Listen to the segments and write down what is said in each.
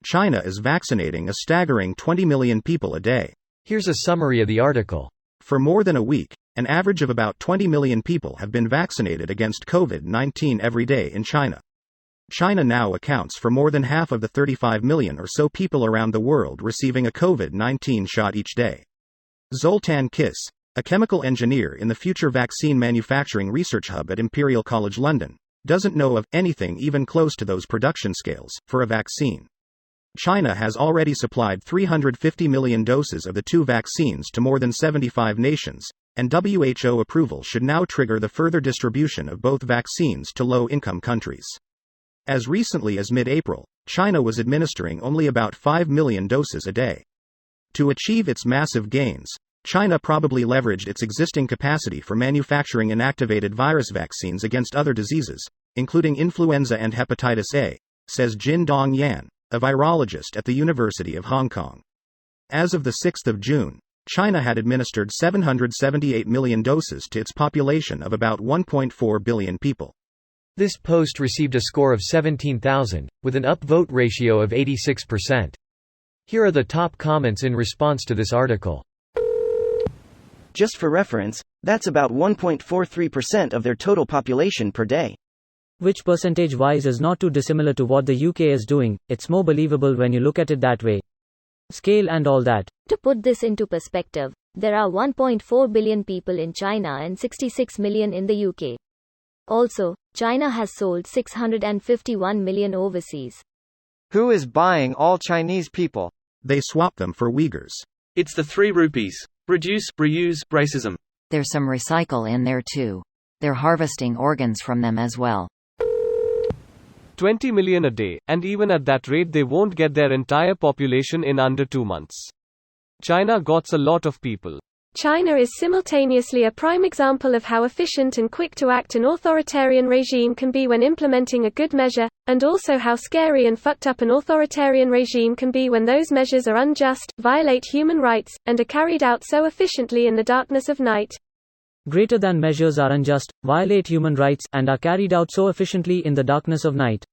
China is vaccinating a staggering 20 million people a day. Here's a summary of the article. For more than a week, an average of about 20 million people have been vaccinated against COVID-19 every day in China. China now accounts for more than half of the 35 million or so people around the world receiving a COVID-19 shot each day. Zoltan Kiss, a chemical engineer in the Future Vaccine Manufacturing Research Hub at Imperial College London, doesn't know of anything even close to those production scales for a vaccine. China has already supplied 350 million doses of the two vaccines to more than 75 nations, and WHO approval should now trigger the further distribution of both vaccines to low-income countries. As recently as mid-April, China was administering only about 5 million doses a day. To achieve its massive gains, China probably leveraged its existing capacity for manufacturing inactivated virus vaccines against other diseases, including influenza and hepatitis A, says Jin Dong Yan, a virologist at the University of Hong Kong. As of the 6th of June, China had administered 778 million doses to its population of about 1.4 billion people. This post received a score of 17,000, with an upvote ratio of 86%. Here are the top comments in response to this article. Just for reference, that's about 1.43% of their total population per day. Which percentage-wise is not too dissimilar to what the UK is doing. It's more believable when you look at it that way. Scale and all that. To put this into perspective, there are 1.4 billion people in China and 66 million in the UK. Also, China has sold 651 million overseas. Who is buying all Chinese people? They swap them for Uyghurs. It's the 3 rupees. Reduce, reuse, racism. There's some recycle in there too. They're harvesting organs from them as well. 20 million a day, and even at that rate they won't get their entire population in under 2 months. China got a lot of people. China is simultaneously a prime example of how efficient and quick to act an authoritarian regime can be when implementing a good measure, and also how scary and fucked up an authoritarian regime can be when those measures are unjust, violate human rights, and are carried out so efficiently in the darkness of night. Greater than measures are unjust, violate human rights, and are carried out so efficiently in the darkness of night.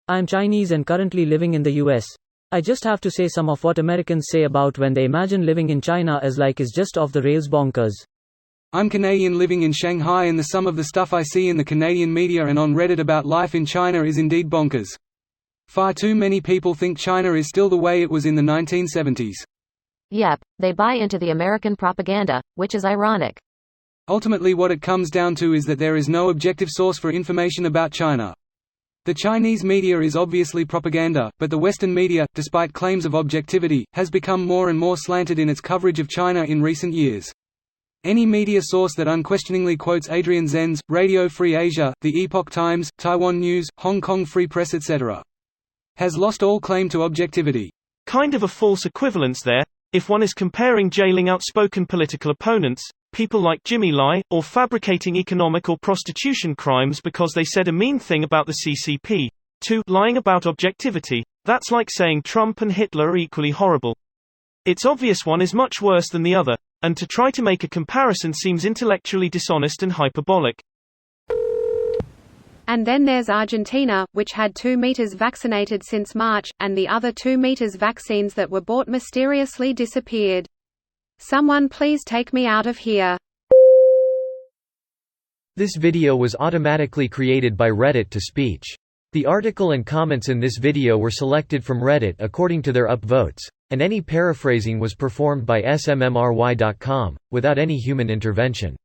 I am Chinese and currently living in the US. I just have to say some of what Americans say about when they imagine living in China as like is just off the rails bonkers. I'm Canadian living in Shanghai, and the sum of the stuff I see in the Canadian media and on Reddit about life in China is indeed bonkers. Far too many people think China is still the way it was in the 1970s. Yep, they buy into the American propaganda, which is ironic. Ultimately, what it comes down to is that there is no objective source for information about China. The Chinese media is obviously propaganda, but the Western media, despite claims of objectivity, has become more and more slanted in its coverage of China in recent years. Any media source that unquestioningly quotes Adrian Zenz, Radio Free Asia, The Epoch Times, Taiwan News, Hong Kong Free Press etc., has lost all claim to objectivity. Kind of a false equivalence there, if one is comparing jailing outspoken political opponents, people like Jimmy Lai, or fabricating economic or prostitution crimes because they said a mean thing about the CCP, to lying about objectivity. That's like saying Trump and Hitler are equally horrible. It's obvious one is much worse than the other, and to try to make a comparison seems intellectually dishonest and hyperbolic. And then there's Argentina, which had 2 meters vaccinated since March, and the other 2 meters vaccines that were bought mysteriously disappeared. Someone please take me out of here. This video was automatically created by Reddit to speech. The article and comments in this video were selected from Reddit according to their upvotes, and any paraphrasing was performed by smmry.com, without any human intervention.